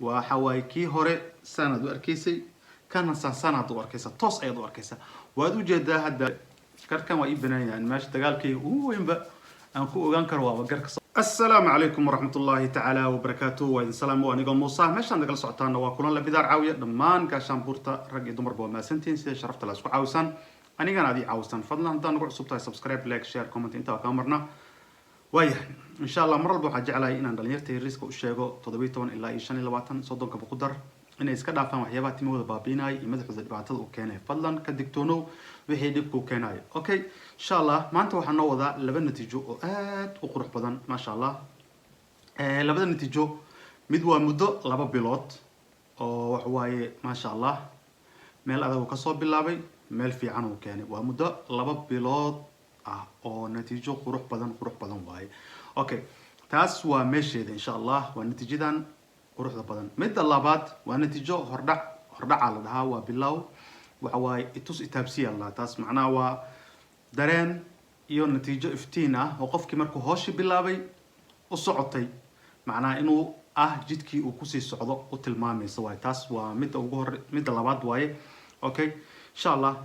وحواي كي هوري سند وأركيسي كان سند وأركيسة توس أيضا وأركيسة وادو جدا هذا كركم وإبنائي يعني ماشي تقال كي هو ينبأ أنكو أنكر وأجرك. السلام عليكم ورحمة الله تعالى وبركاته وإذن سلام وأنيقو موسى ماشي عندك السعطان وكلنا لبدار عاوية دمان قاشانبورتا رقي دمر بو ماسنتين سيدي شرفت الله سكو عاوسان أنيقان عادي عاوسان فضلا هدان نقول سبتاي سبسكرايب لايك شير كومنت انتا وكامرنا ويه إن شاء الله مرة البوحة جعلها إن دلنيرتي الريسك وشيغو تضبيطون إلا إيشاني لواتن صدوك بقدر إنه إسكا دافان وحيابات تيمو بابيناي يمدحو ذا دبعتد وكيناي فضلا كدكتونو وحي دبكو كيناي أوكي إن شاء الله ما أنت وحنا وضع لبن نتيجو آت وقروح بدن ما شاء الله labada natiijo mid waa muddo 2 bilood oo wax waaye ma sha Allah meel adag ka soo bilaabay meel fiican oo keenay waa muddo 2 bilood ah oo natiijo qurux badan waaye okay taas waa meesheeda insha Allah waa natiijadan quruxda badan midda labaad waa natiijo hordhac la dhahaa waa bilow waxa waaye itus itaabsi Allah taas macnaa waa dareen iyo natiijo iftiin ah oo qofkii markuu hooshi bilaabay u socotay معناه إنه جدكي وكوسي صعدة وتلمامي سواي تاس ومد وجهر مد لبعض واي أوكي إن شاء الله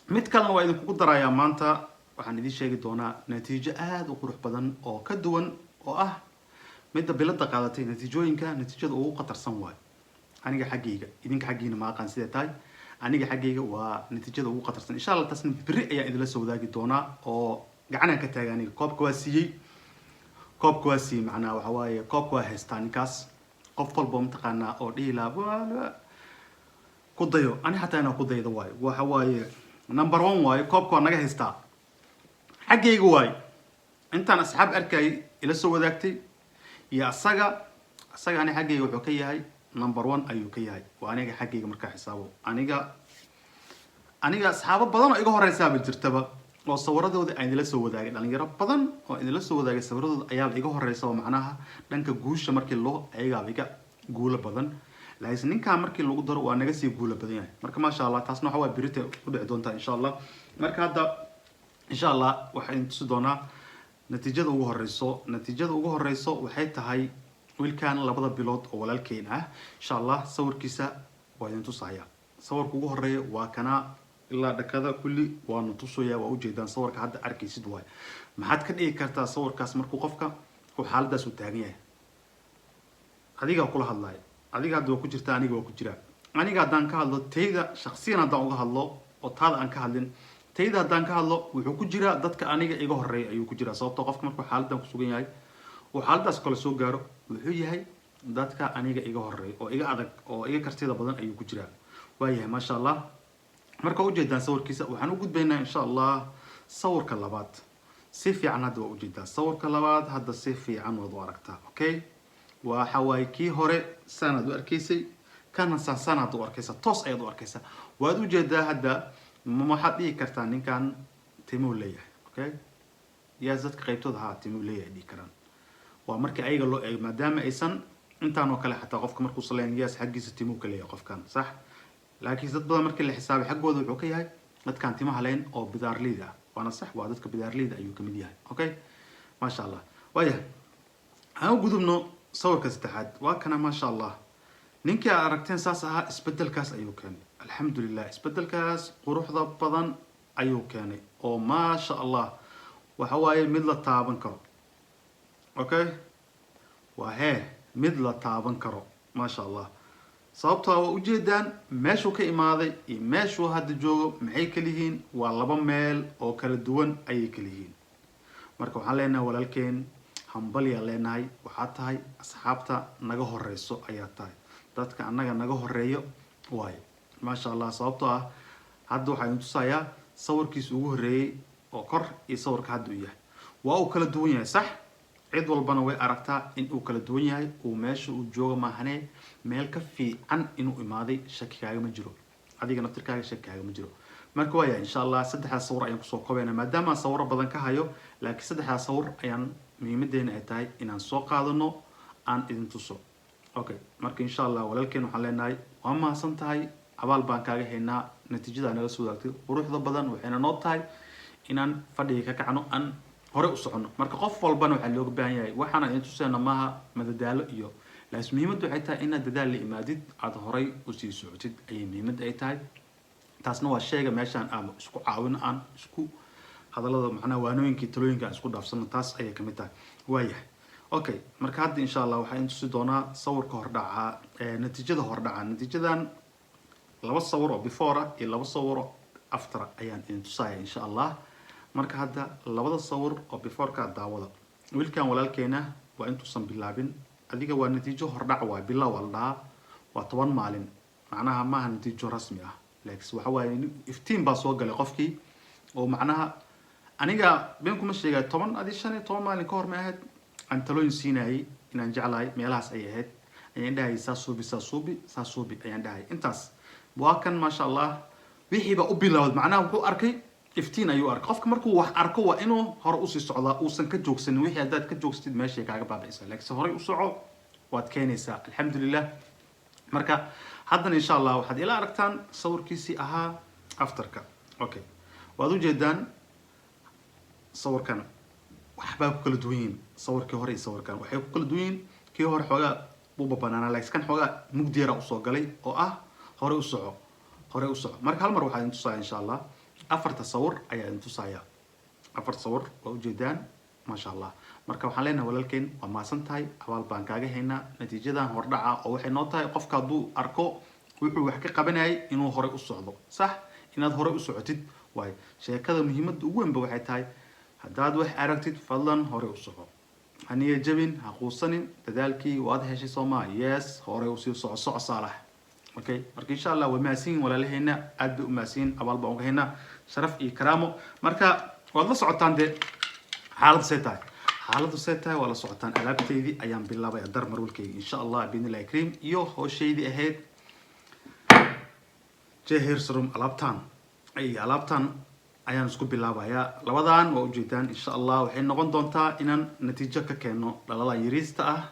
متكلم وايد قدر يا مانتا وحندي شيء دونا نتيجة وقروح بدن أو كدون أو مد بلد قاعدتي نتيجوين كان نتيجة أو قطر سنواي أنا حقيقة إذنك حقيقة ما كان سيدتاي أنا حقيقة ونتيجة أو قطر سن إن شاء الله تسن برئة إذا لسه ذاك دونا أو قعنا كتاجاني كوب كواسي كوب كواسي معنا وحواي كوب كواهستاني كاس قف قلبه متقنا أو ديلا ولا كضيو أنا حتى أنا كضيو دواي وحواي نمبر 1 واي كوب كوا نجا هستا حقي جواي أنت أنا أصحاب أركي إلى سو ذاكتي يا السجا أنا حقي وحكي هاي نمبر 1 أيوكي هاي وأنا حقي مركح حسابه أنا أصحاب بدن إيجو هرساب الترتبة oo sawiradooda ay la soo wadaagay dhalinyaro badan oo idin la soo wadaagay sawiradooda ayaa iga horeeyay macnaha dhanka guusha markii loo ayaga guula badan laakiin ninka markii lagu daro waa naga sii guula badan yahay marka ma sha Allah taasna waxa waa birita u dhici doonta insha Allah marka hadda insha Allah waxaan tusi doonaa natiijada ugu horeyso waxay tahay wiilkan 2 bilood oo walaalkeen ah insha Allah sawirkiisa waa idin tusaya sawirka ugu horeeyo waa kana إلا دكذا كلي ونتصويا وأوجدان صور كهذا أركي سدواي ما حد كده يكرت صور كاس مركو قفكا وحال ده سوتانية هذيك أقول هالله هذيك هذا وكجر تاني وكجرا أنا قاعد دان كهالله تيجا شخصيا دان كهالله وطال أن كهالين تيجا دان كهالله وكجرا دتك أنا إيجا هري أيو كجرا صوت قفك مركو حال ده كسوقين هاي وحال ده سكول سوق جارو وهي هاي دتك أنا إيجا هري أو إيجا عدك أو إيجا كرتي ده بدن أيو كجرا وهي ما شاء الله marka u jeedaan sawirkiisa waxaan u gudbaynaa insha Allah sawirka labaad si fiican hadda u jeedaa sawirka labaad hadda si fiican wad aragtaa okay waa xawaay kii hore sanad u arkaysay kana sanad u arkaysa toos ayad u arkaysa waad u jeedaa hadda ma waxaad dhigi kartaa ninkan timo leeyahay okay yaa dadka qaybtooda ha timo leeyahay dhigi karaan waa markii ayaga loo eeg maadaama aysan intaan oo kale xataa qofka markuu saleen yaas xaqiisa timo kale leeyahay qofkan sax لكن زاد بدل مركل الحساب حق وذو الحكي هاي ما كان تيمها لين أو بدار ليدا وأنا صح وعدتك بدار ليدا أيوة كمدي هاي أوكي ما شاء الله وياه أنا وجود منه صور كاس اتحاد وكان ما شاء الله نينك أركتين ساسها اسبدل كاس أيوة كان الحمد لله اسبدل كاس قروح ضبضا أيوة كان أو ما شاء الله وحواي مثل الطابن كرو أوكي وهي مثل الطابن كرو ما شاء الله sababtoo ah ujeedaan meeshu ka imaaday iyo meeshu hadda joogo maxay kala yihiin waa laba meel oo kala duwan ay kala yihiin marka waxaan leenahay walaalkeen hambaliya leenahay waxa tahay asxaabta naga horeyso ayaa tahay dadka anaga naga horeeyo waay ma sha Allah sababtoo ah hadda waxaan tusayaa sawirkiisa ugu horeeyay oo kor iyo sawirka hadda u yahay waa uu kala duwan yahay sax cid walbana way aragtaa in uu kala duwan yahay oo meesha uu joogo maahane meel ka fiican inuu imaaday shaki kaaga ma jiro adiga naftirkaaga shaki kaaga ma jiro marka waa insha Allah saddexda sawir ayaan kusoo koobayna maadaama sawir badan ka hayo laakiin saddexda sawir ayaan muhiimadeena ay tahay inaan soo qaadano aan idin tuso okay marka insha Allah walaalkeen waxaan leenahay waa mahadsan tahay abaal baan kaaga haynaa natiijada naga soo wadaagtay quruxda badan waxayna noo tahay inaan fadhiga ka kacno aan hore u socono marka qof walbana waxa looga baahan yahay waxaana intu seenna maaha madadaalo iyo laakiin muhiimaddu waxay tahay inaad dadaal la imaadid aad horay u sii socotid ayay muhiimad ay tahay taasna waa sheega meeshaan aan isku caawin aan isku hadallada macnaha waanooyinkii talooyinka aan isku dhaafsano taas ayay ka mid tahay waayahay okay marka hadda insha allah waxaan tusi doonaa sawirka hordhaca natiijada hordhaca natiijadan laba sawir oo before iyo laba sawir oo after ayaan idin tusayaa insha allah marka hadda labada sawir oo before ka daawada wiilkan walaalkeena waa intuusan bilaabin adiga waa natiijo hordhac waa bilow waldaa waa 10 maalin macnaha maaha natiijo rasmi ah laakiin waxa waaye iftiin baa soo galay qofkii oo macnaha aniga been kuma sheegay 15 maalin ka hor ma ahayd aan talooyin siinayay inaan jeclahay meelahaas ay ahayd ayaan dhahay saasuubi ayaan dhahay intaas waa kan maasha allah wixii ba u bilowday macnaha wuxuu arkay iftiin ayuu arkay qofka markuu wax arko waa inuu hore u sii socdaa uusan ka joogsanin wixii hadaad ka joogsatid meesha kaaga baabi'aysa laakiin hore u soco waad keenaysaa alxamdulillah marka haddana insha allah waxaad ila aragtaan sawirkiisii ahaa afterka okay waad u jeedaan sawirkan waxbaa ku kala duwan yihiin sawirkii hore iyo sawirkan waxay ku kala duwan yihiin kii hore xoogaa buuba banaanaa laakiin kan xoogaa mugdi yara usoo galay oo ah hore u soco marka hal mar waxaa idin tusaaya insha allah afarta sawir ayaa idin tusaaya afar sawir waa ujeedaan maasha allah marka waxaan leenahay walaalkeen waa maasan tahay abaal baan kaaga haynaa natiijadan hordhaca oo waxay noo tahay qofka hadduu arko wuxuu wax ka qabanayay inuu hore u socdo sax inaad hore u socotid waayo sheekada muhiimadda ugu weynba waxay tahay haddaad wax aragtid fadlan hore u soco haniya jabin ha quusanin dadaalkii waad heshay soomaa yes hore usii soco saalax okay marka insha allah waa maasiin walaalaheena aad bay u maasiin abaal baan uga haynaa sharaf iyo karaamo marka waad la socotaan dee xaaladdu see tahay waa la socotaan alaabteydii ayaan bilaabay dar marwalkeyga insha allah biidnillahi kariim iyo howsheydii ahayd Serum alaabtan ayaan isku bilaabayaa labadan waa ujeedaan insha allah waxay noqon doontaa inaan natiijo ka keeno dhalada yariista ah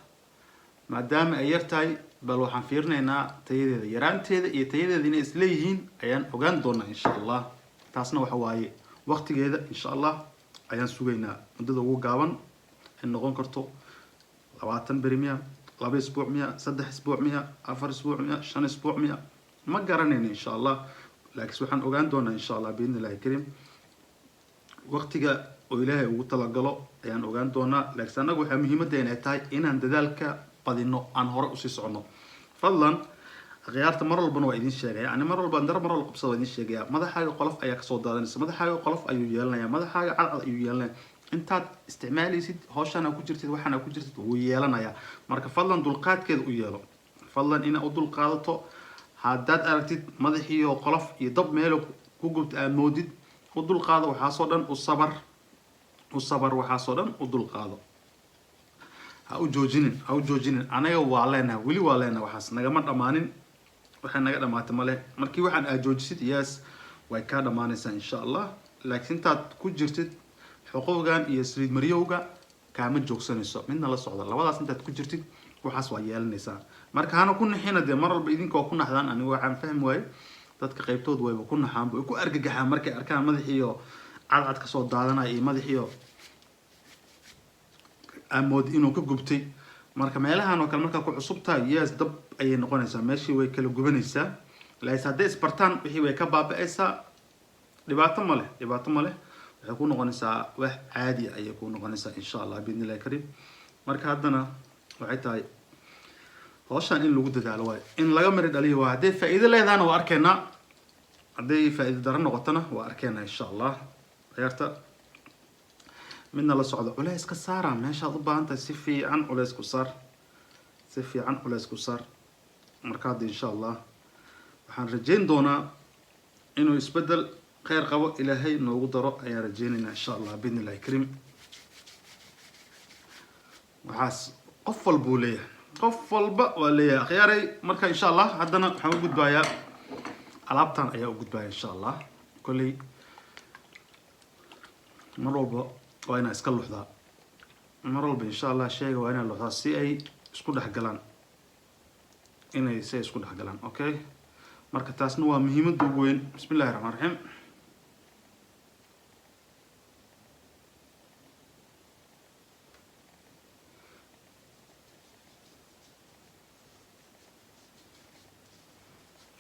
maadaama ay yartahay bal waxaan fiirinaynaa tayadeeda yaraanteeda iyo tayadeeda inay isleeyihiin ayaan ogaan doonaa insha allah taasna waxa waaye waqtigeeda insha allah ayaan sugaynaa muddada ugu gaaban ay noqon karto 20 beri miya 2 isbuuc miya 3 isbuuc miya 4 isbuuc miya 5 isbuuc miya ma garanayno insha allah laakiin waxaan ogaan doonaa insha allah biidnillahi kariim waqtiga oo ilaahay ugu talagalo ayaan ogaan doonaa laakiin anagu waxa muhiimadeena ay tahay inaan dadaalka badino aan hore u sii socono fadlan khiyaarta mar walbana waa idin sheegaya ani mar walba mar walba qabsada waa idin sheegaya madaxaaga qolof ayaa kasoo daadanaysa madaxaaga qolof ayuu yeelanayaa madaxaaga cadcad ayuu yeelanaya intaad isticmaalaysid hawshana ku jirtid waxana ku jirtid wuu yeelanayaa marka fadlan dulqaadkeeda u yeelo fadlan ina u dulqaadato haddaad aragtid madaxiyo qolof iyo dab meelo ku gubta aad moodid u dulqaado waxaasoo dhan u sabar waxaasoo dhan u dulqaado ha u joojinin anaga waa leenahay weli waa leenahay waxaas nagama dhammaanin waxay naga dhamaatay male markii waxaan aad joojisid yes way kaa dhamaanaysaa insha allah laakiin intaad ku jirtid xuquuqgan iyo saliid mariyowga kaama joogsanayso midna la socda labadaas intaad ku jirtid waxaas waa yeelanaysaa marka hana ku naxina dee mar walba idinkoo ku naxdaan aniga waxaan fahmi waaye dadka qaybtood wayba ku naxaan way ku argagaxaan markay arkaan madaxiyo cadcad kasoo daadanaya iyo madaxiyo amood inuu ka gubtay marka meelahan oo kale markaa ku cusub tahay yes dab ayay noqonaysaa meeshii way kala gubanaysaa laakiin hadday isbartaan wixii way ka baaba'aysaa dhibaato ma leh waxay ku noqonaysaa wax caadi ayay ku noqonaysaa insha allah biidnillahi kariim marka haddana waxay tahay hawshan in lagu dadaalo waayo in laga mari dhaliyo waa hadday faa'iido leedahana waa arkaynaa hadday faa'iido daro noqotona waa arkaynaa insha allah ciyaarta midna la socdo culays ka saara meeshaad u baahan tahay si fiican culays ku saar marka hadda insha allah waxaan rajayn doonaa inuu isbedel khayr qabo ilaahay noogu daro ayaan rajaynaynaa insha allah biidnillahi kariim waxaas qof walba uu leeyahay qof walba waa leeyahay akhyaaray marka insha allah haddana waxaan u gudbayaa alaabtan ayaa u gudbaya insha allah kolley mar walba waa inaa iska luxdaa mar walba insha allah sheega waa inaa luxdaa si ay isku dhexgalaan okay marka taasna waa muhiimadda ugu weyn bismillahi raxmaan raxiim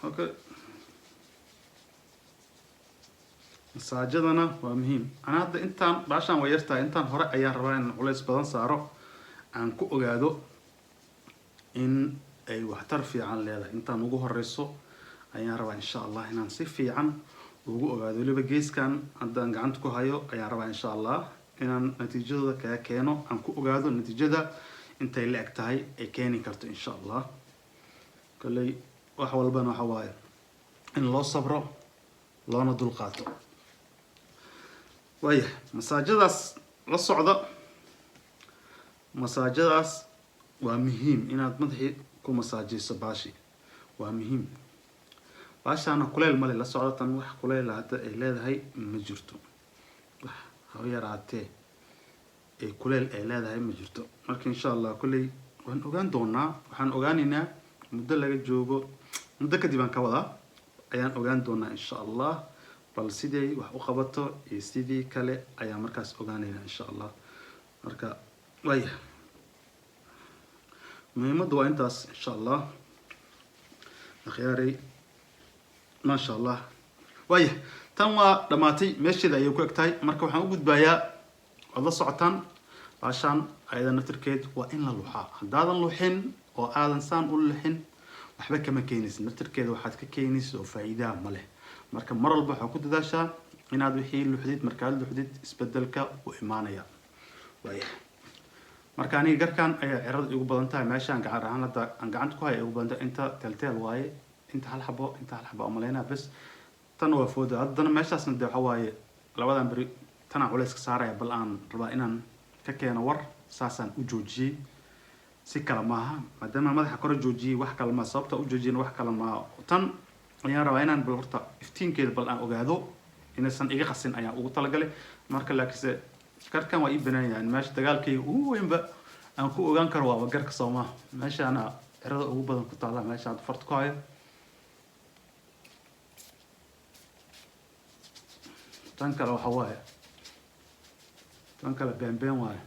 okay masaajadana waa muhiim ana hadda intaan baashaan way yartaa intaan hore ayaan rabaa in culays badan saaro aan ku ogaado in ay waxtar fiican leedahay intaan ugu horeyso ayaan rabaa insha Allah inaan si fiican ugu ogaado waliba geeskan haddaan gacanta ku hayo ayaan rabaa insha Allah inaan natiijada ka keeno aan ku ogaado natiijada intay la eg tahay ay keeni karto insha Allah kallay wax walbana waxa waaye in loo sabro loona dul qaato waaye masaajadaas la socda masaajadaas waa muhiim inaad madaxii ku masaajayso baashi waa muhiim baashana kuleel male la socda tan wax kuleel hadda ay leedahay ma jirto wax haw yaraatee ay kuleel ay leedahay ma jirto marka insha Allah kulay waan ogaan doonaa waxaan ogaanaynaa muddo laga joogo muddo kadib aan ka wadaa ayaan ogaan doonaa insha Allah bal sidii wax u qabato iyo sidii kale ayaa markaas ogaanaynaa insha Allah marka waaya muhiimadu waa intaas insha Allah akhyari ma sha Allah waaya tan waa dhamaatay meesheeda ayay ku egtahay marka waxaan u gudbayaa wada socotaan baashaan ayada naftirkeed waa in la luxaa haddaadan luxin oo aadan saan u luxin waxba kama keenaysid naftirkeeda waxaad ka keenaysid oo faa'iido ma leh marka mar walba waxa ku dadaashaa inaad wixii luxdid markaad luxdid isbedelka u imaanaya waaya marka aniga garkan ayaa cirada ugu badan tahay meeshaan gacan ahaan hadda aan gacanta ku hayo ugu badan inta teltel waaye inta hal xabo umaleynaa bas tan waa fooda haddana meeshaasna dee waxa waaye labadan beri tanaa culayska saaraya bal aan rabaa inaan ka keeno war saasaan u joojiyey si kale maaha maadaama madaxa kore joojiyey wax kale ma sababta u joojiyeen wax kale ma tan ayaan rabaa inaan bal horta iftiinkeeda bal aan ogaado inaysan iga qasin ayaan ugu talagalay marka laakiinse garkan waa ii banaanayaan meesha dagaalkayga ugu weynba aan ku ogaan karo waaba garka Soomaa meeshaana cirada ugu badan ku taala meesha aad farta ku hayo tan kale waxa waaye tan kale been waaye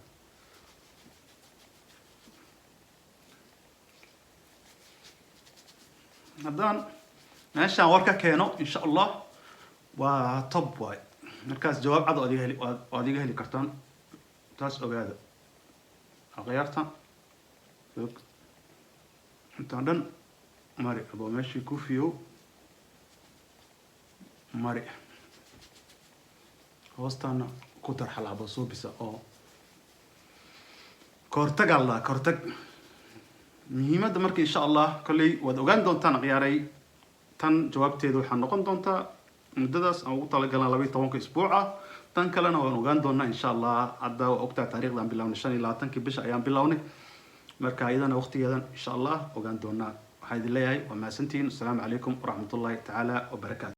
haddaan meeshaan war ka keeno insha Allah waa top waaye markaas jawaab cad oo adiga heli kartaan taas ogaada aqyarta intaan dhan mari abo meeshii ku fiyo mari hoostana ku tarxal abo soo bisa oo kortag Allah kortag muhiimadda markii insha Allah kulay wad ogaan doontaan aqyaaray tan jawaabteedu waxa noqon doontaa muddadaas aan ugu talagalnaa 12 isbuuc ah tan kalena waan ogaan doonaa insha Allah hadda ogtaa taariikhdan bilawnay 25 bisha ayaan bilawnay marka ayadana waqtigeedan insha Allah ogaan doonaa waxaan idin leeyahay waa mahadsantiin assalaamu calaykum waraxmatullaahi tacaala wa barakaatuh